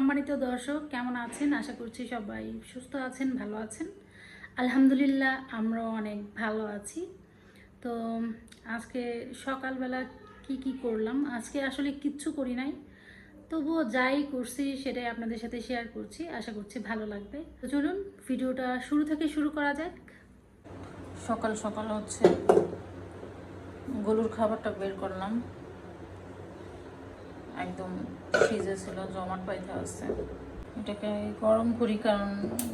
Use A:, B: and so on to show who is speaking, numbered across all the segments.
A: সম্মানিত দর্শক, কেমন আছেন? আশা করছি সবাই সুস্থ আছেন, ভালো আছেন। আলহামদুলিল্লাহ, আমরাও অনেক ভালো আছি। তো আজকে সকালবেলা কি করলাম, আজকে আসলে কিচ্ছু করি নাই, তবুও যাই করছি সেটাই আপনাদের সাথে শেয়ার করছি। আশা করছি ভালো লাগবে। তো চলুন ভিডিওটা শুরু থেকে শুরু করা যাক। সকাল সকাল হচ্ছে গরুর খাবারটা বের করলাম, একদম ফ্রিজে ছিল, জমাট পাইতে আছে। এটাকে গরম করি কারণ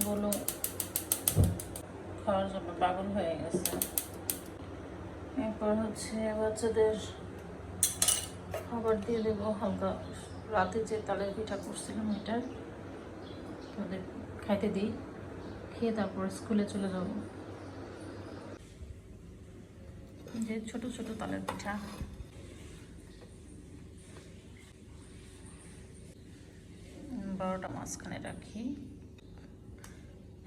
A: গরু খাওয়ার জন্য পাগল হয়ে গেছে। এরপর হচ্ছে বাচ্চাদের খাবার দিয়ে দেবো হালকা। রাতে যে তালের পিঠা করছিলাম এটার ওদের খাইতে দিই, খেয়ে তারপর স্কুলে চলে যাব। যে ছোট ছোট তালের পিঠা, বড়টা মাঝখানে রাখি।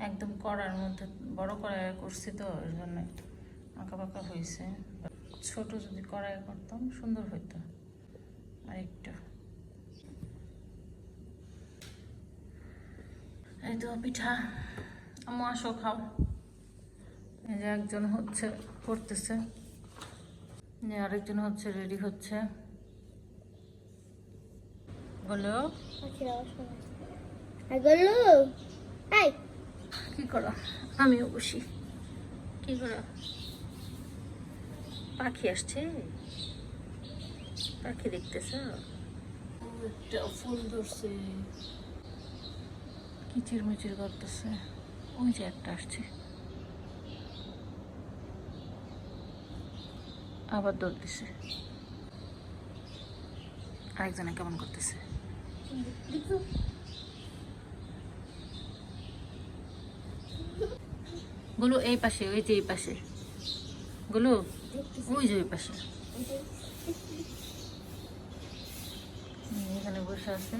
A: একদম কড়ার মধ্যে বড় কড়াই করছি তো এর জন্য আঁকা বাঁকা হয়েছে। ছোট যদি কড়াই করতাম সুন্দর হইতো। আর একটু এই তো পিঠা, আম্মু আসো খাও। এই যে একজন হচ্ছে করতেছে, আরেকজন হচ্ছে রেডি হচ্ছে। বলো কি করো? আমিও বসি। কি করো? পাখি আসছে, পাখি দেখতেছ? একটা ফুল ধরছে, কিচির মিচির করতেছে। ওই যে একটা আসছে, আবার দৌড় দিছে। আরেকজনে কেমন করতেছে গুলো? এই পাশে, ওই যে এই পাশে গুলো, ওই যে ওই পাশে। এখানে বসে আছে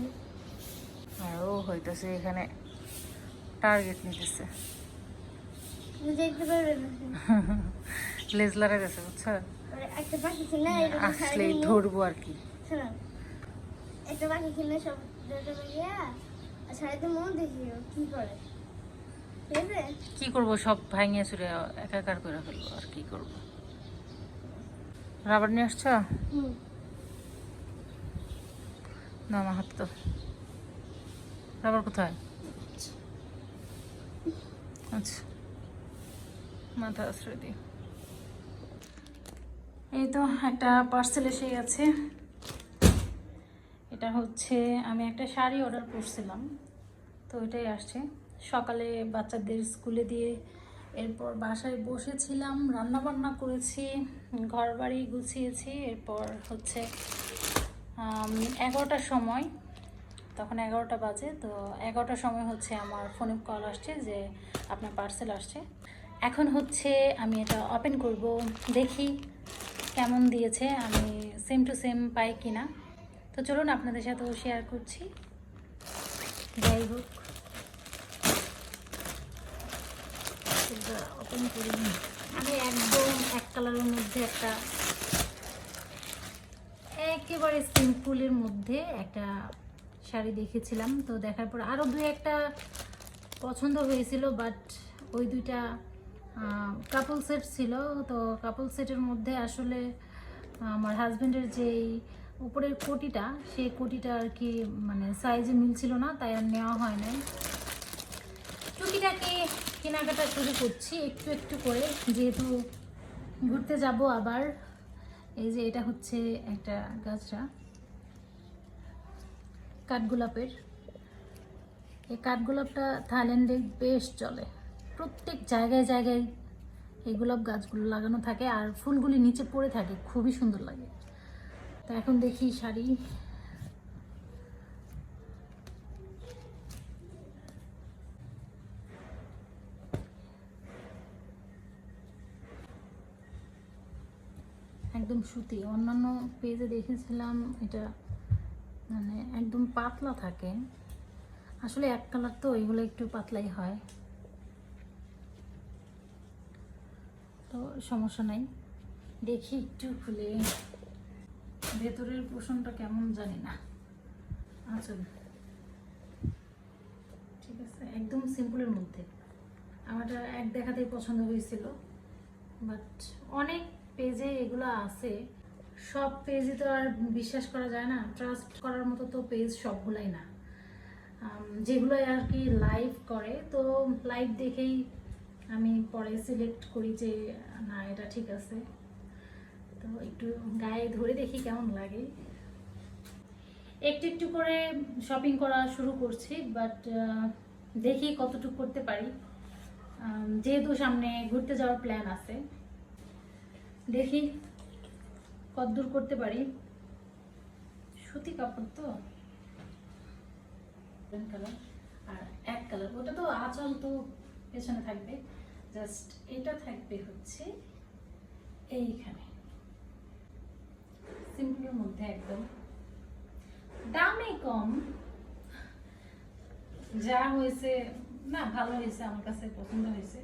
A: আর ও হইতেছে এখানে টার্গেট নিতেছে। লেজ লড়াই গেছে, বুঝছো? আসলে ধরবো আর কি।
B: একটা পাখি কিনে সব কি করে,
A: কি করবো, সব ভাঙিয়ে চুরে একাকার করে ফেলবো। আর কি করবো? রাবার নিয়ে আসছো? না, আমার হাত তো। রাবার কোথায়? আচ্ছা, মাথা আশ্রয় দিই। এই তো একটা পার্সেল এসে গেছে। এটা হচ্ছে, আমি একটা শাড়ি অর্ডার করছিলাম, তো এটাই আসছে। সকালে বাচ্চাদের স্কুলে দিয়ে এরপর বাসায় বসেছিলাম, রান্না বান্না করেছি, ঘর বাড়ি গুছিয়েছি। এরপর হচ্ছে 11টার সময়, তখন 11টা বাজে। তো 11টার সময় হচ্ছে আমার ফোনে কল আসছে যে আপনার পার্সেল আসছে। এখন হচ্ছে আমি এটা ওপেন করব, দেখি কেমন দিয়েছে, আমি সেম টু সেম পাই কিনা। তো চলুন আপনাদের সাথেও শেয়ার করছি। যাই হোক, ওপেন করি। আমি একদম এক কালারের মধ্যে একটা, একেবারে সিম্পলের মধ্যে একটা শাড়ি দেখেছিলাম। তো দেখার পর আরও দুই একটা পছন্দ হয়েছিল, বাট ওই দুইটা কাপল সেট ছিল। তো কাপল সেটের মধ্যে আসলে আমার হাজব্যান্ডের যেই উপরের কোটিটা, সেই কোটিটা আর কি মানে সাইজে মিলছিল না, তাই আর নেওয়া হয় নাই। টুকিটাকি কেনাকাটা শুরু করছি একটু একটু করে, যেহেতু ঘুরতে যাব আবার। এই যে এটা হচ্ছে একটা গাছরা কাঠগোলাপের। এই কাঠগোলাপটা থাইল্যান্ডে বেশ চলে, প্রত্যেক জায়গায় জায়গায় এই গোলাপ গাছগুলো লাগানো থাকে আর ফুলগুলি নিচে পড়ে থাকে, খুবই সুন্দর লাগে। তো এখন দেখি শাড়ি। একদম সুতি, অন্যান্য পেজে দেখেছিলাম এটা মানে একদম পাতলা থাকে, আসলে এক কালার তো এগুলো একটু পাতলাই হয়, তো সমস্যা নাই। দেখি একটু খুলে, ভেতরের পোষণটা কেমন জানি না। আচ্ছা, একদম সিম্পলের মধ্যে। আমারটা এক দেখাতেই পছন্দ হয়েছিল, বাট অনেক পেজে এগুলো আছে। সব পেজই তো আর বিশ্বাস করা যায় না, ট্রাস্ট করার মতো তো পেজ সবগুলাই না। যেগুলো আর কি লাইভ করে, তো লাইভ দেখেই আমি পরে সিলেক্ট করি যে না এটা ঠিক আছে। তো একটু গায়ে ধরে দেখি কেমন লাগে। একটু একটু করে শপিং করা শুরু করছি, বাট দেখি কতটুকু করতে পারি। যেহেতু সামনে ঘুরতে যাওয়ার প্ল্যান আছে, দেখি কতদূর করতে পারি। সুতি কাপড় তো, কালার আর এক কালার, ওটা তো আঁচল তো পেছনে থাকবে, জাস্ট এটা থাকবে হচ্ছে এইখানে, সিম্পলের মধ্যে একদম। দামে কম, যা হয়েছে না ভালো হয়েছে, আমার কাছে পছন্দ হয়েছে।